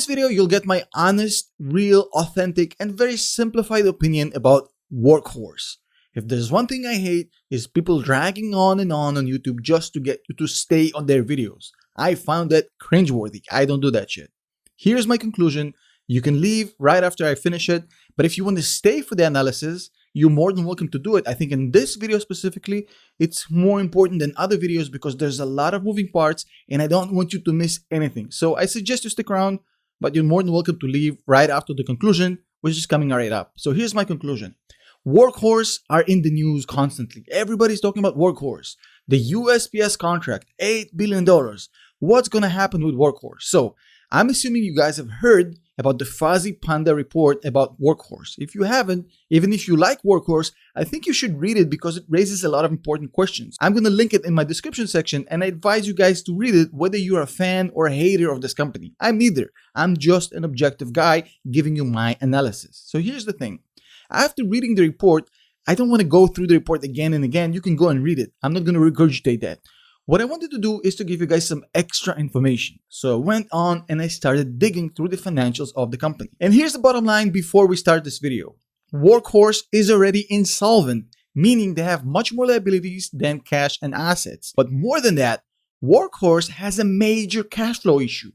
this video, you'll get my honest, real, authentic, and very simplified opinion about Workhorse. If there's one thing I hate, is people dragging on YouTube just to get you to stay on their videos. I found that cringeworthy. I don't do that shit. Here's my conclusion. You can leave right after I finish it, but if you want to stay for the analysis, you're more than welcome to do it. I think in this video specifically, it's more important than other videos because there's a lot of moving parts and I don't want you to miss anything. So I suggest you stick around, but you're more than welcome to leave right after the conclusion, which is coming right up. So here's my conclusion. Workhorse are in the news constantly. Everybody's talking about Workhorse. The USPS contract, $8 billion. What's going to happen with Workhorse? So I'm assuming you guys have heard about the Fuzzy Panda report about Workhorse. If you haven't, even if you like Workhorse, I think you should read it because it raises a lot of important questions. I'm going to link it in my description section and I advise you guys to read it whether you're a fan or a hater of this company. I'm neither. I'm just an objective guy giving you my analysis. So here's the thing. After reading the report, I don't want to go through the report again and again. You can go and read it. I'm not going to regurgitate that. What I wanted to do is to give you guys some extra information. So I went on and I started digging through the financials of the company. And here's the bottom line before we start this video. Workhorse is already insolvent, meaning they have much more liabilities than cash and assets. But more than that, Workhorse has a major cash flow issue.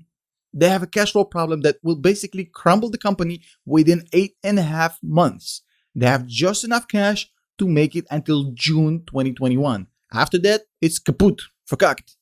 They have a cash flow problem that will basically crumble the company within 8.5 months. They have just enough cash to make it until June 2021. After that, it's kaput. Verkackt.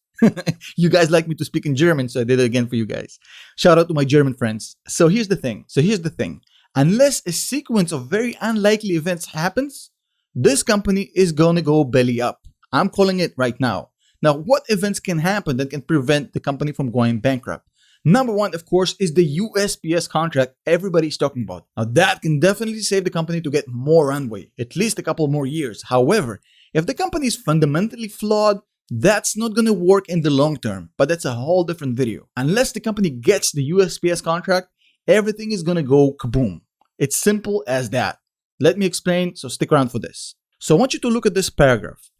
You guys like me to speak in German, so I did it again for you guys. Shout out to my German friends. So here's the thing. Unless a sequence of very unlikely events happens, this company is gonna go belly up. I'm calling it right now. Now, what events can happen that can prevent the company from going bankrupt? Number one, of course, is the USPS contract everybody's talking about. Now, that can definitely save the company to get more runway, at least a couple more years. However, if the company is fundamentally flawed, that's not going to work in the long term, but that's a whole different video. Unless the company gets the USPS contract, everything is going to go kaboom. It's simple as that. Let me explain, so stick around for this. So I want you to look at this paragraph.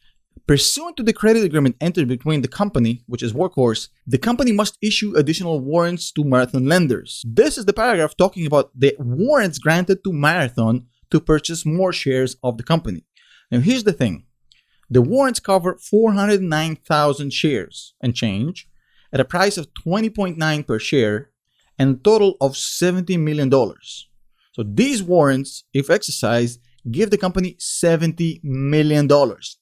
Pursuant to the credit agreement entered between the company, which is Workhorse, the company must issue additional warrants to Marathon lenders. This is the paragraph talking about the warrants granted to Marathon to purchase more shares of the company. Now here's the thing. The warrants cover 409,000 shares and change at a price of $20.9 per share and a total of $70 million. So these warrants, if exercised, give the company $70 million.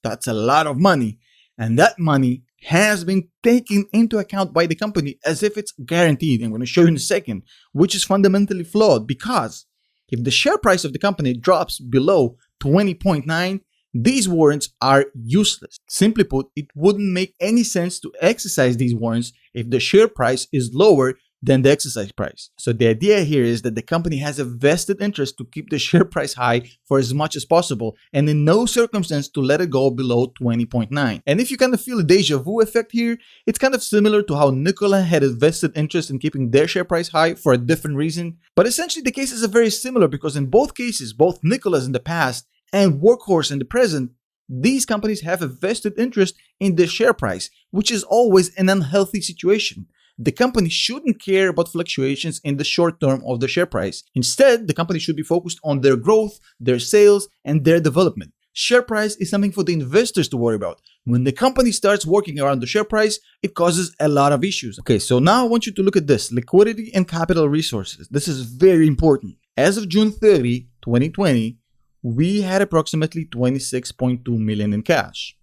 That's a lot of money. And that money has been taken into account by the company as if it's guaranteed. I'm going to show you in a second, which is fundamentally flawed because if the share price of the company drops below 20.9, these warrants are useless. Simply put, it wouldn't make any sense to exercise these warrants if the share price is lower than the exercise price. So the idea here is that the company has a vested interest to keep the share price high for as much as possible and in no circumstance to let it go below 20.9. And if you kind of feel a deja vu effect here, it's kind of similar to how Nikola had a vested interest in keeping their share price high for a different reason. But essentially the cases are very similar because in both cases, both Nikola's in the past and Workhorse in the present, these companies have a vested interest in the share price, which is always an unhealthy situation. The company shouldn't care about fluctuations in the short term of the share price. Instead, the company should be focused on their growth, their sales, and their development. Share price is something for the investors to worry about. When the company starts working around the share price, it causes a lot of issues. Okay, so now I want you to look at this, liquidity and capital resources. This is very important. As of June 30, 2020, we had approximately 26.2 million in cash.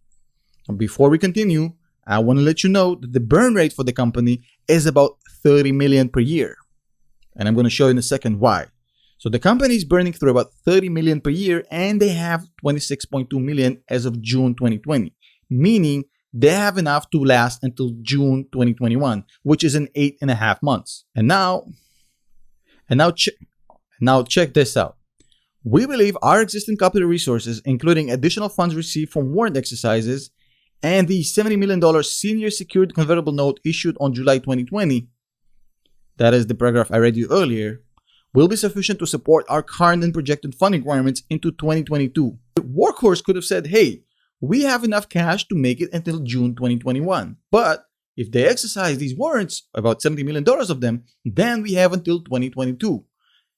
And before we continue, I want to let you know that the burn rate for the company is about 30 million per year. And I'm going to show you in a second why. So the company is burning through about 30 million per year and they have 26.2 million as of June 2020, meaning they have enough to last until June 2021, which is in 8.5 months. And now check this out. We believe our existing capital resources, including additional funds received from warrant exercises and the $70 million senior secured convertible note issued on July 2020, that is the paragraph I read you earlier, will be sufficient to support our current and projected funding requirements into 2022. Workhorse could have said, hey, we have enough cash to make it until June 2021. But if they exercise these warrants, about $70 million of them, then we have until 2022.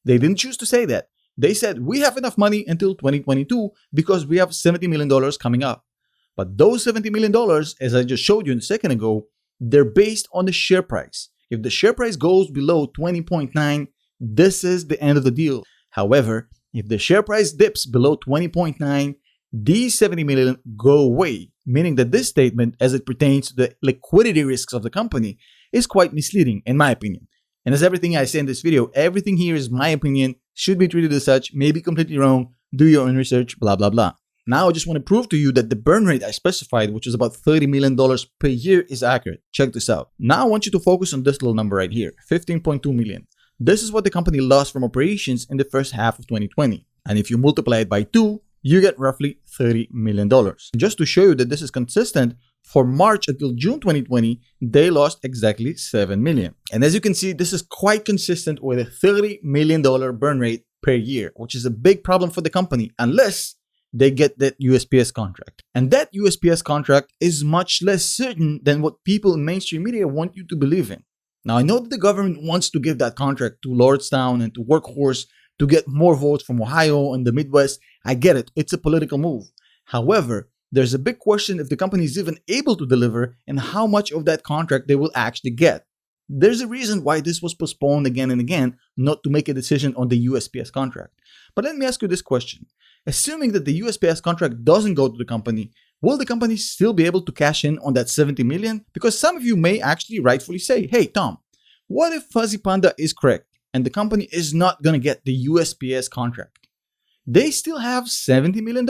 They didn't choose to say that. They said we have enough money until 2022 because we have $70 million coming up. But those $70 million, as I just showed you a second ago, they're based on the share price. If the share price goes below 20.9, this is the end of the deal. However, if the share price dips below 20.9, these $70 million go away, meaning that this statement, as it pertains to the liquidity risks of the company, is quite misleading in my opinion. And as everything I say in this video, everything here is my opinion, should be treated as such, may be completely wrong, do your own research, blah blah blah. Now I just want to prove to you that the burn rate I specified, which is about $30 million per year, is accurate. Check this out. Now I want you to focus on this little number right here, 15.2 million. This is what the company lost from operations in the first half of 2020. And if you multiply it by 2, you get roughly $30 million. Just to show you that this is consistent, for March until June 2020, they lost exactly $7 million. And as you can see, this is quite consistent with a $30 million burn rate per year, which is a big problem for the company unless they get that USPS contract. And that USPS contract is much less certain than what people in mainstream media want you to believe in. Now, I know that the government wants to give that contract to Lordstown and to Workhorse to get more votes from Ohio and the Midwest. I get it. It's a political move. However, there's a big question if the company is even able to deliver and how much of that contract they will actually get. There's a reason why this was postponed again and again, not to make a decision on the USPS contract. But let me ask you this question. Assuming that the USPS contract doesn't go to the company, will the company still be able to cash in on that $70 million? Because some of you may actually rightfully say, hey Tom, what if Fuzzy Panda is correct and the company is not going to get the USPS contract? They still have $70 million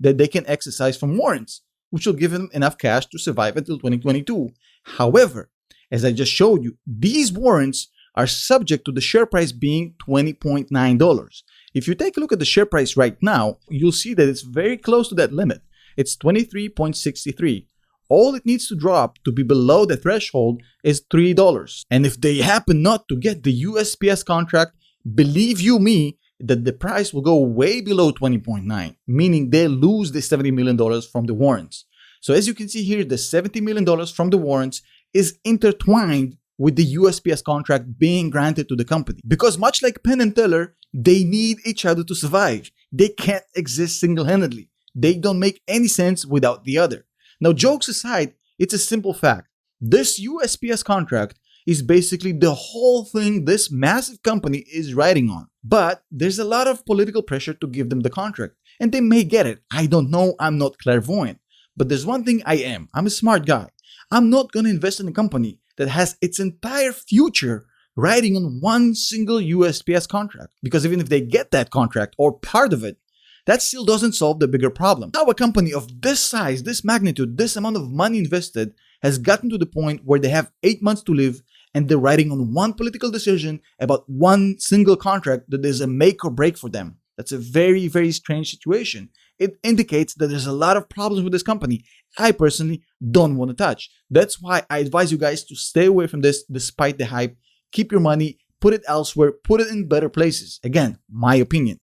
that they can exercise from warrants, which will give them enough cash to survive until 2022. However, as I just showed you, these warrants are subject to the share price being $20.9. If you take a look at the share price right now, you'll see that it's very close to that limit. It's 23.63. All it needs to drop to be below the threshold is $3. And if they happen not to get the USPS contract, believe you me, that the price will go way below 20.9, meaning they lose the $70 million from the warrants. So as you can see here, the $70 million from the warrants is intertwined with the USPS contract being granted to the company. Because much like Penn and Teller, they need each other to survive. They can't exist single-handedly. They don't make any sense without the other. Now, jokes aside, it's a simple fact. This USPS contract is basically the whole thing this massive company is riding on. But there's a lot of political pressure to give them the contract. And they may get it. I don't know. I'm not clairvoyant. But there's one thing I am. I'm a smart guy. I'm not going to invest in a company that has its entire future riding on one single USPS contract. Because even if they get that contract or part of it, that still doesn't solve the bigger problem. Now a company of this size, this magnitude, this amount of money invested has gotten to the point where they have 8 months to live and they're riding on one political decision about one single contract that is a make or break for them. That's a very, very strange situation. It indicates that there's a lot of problems with this company I personally don't want to touch. That's why I advise you guys to stay away from this despite the hype. Keep your money, put it elsewhere, put it in better places. Again, my opinion.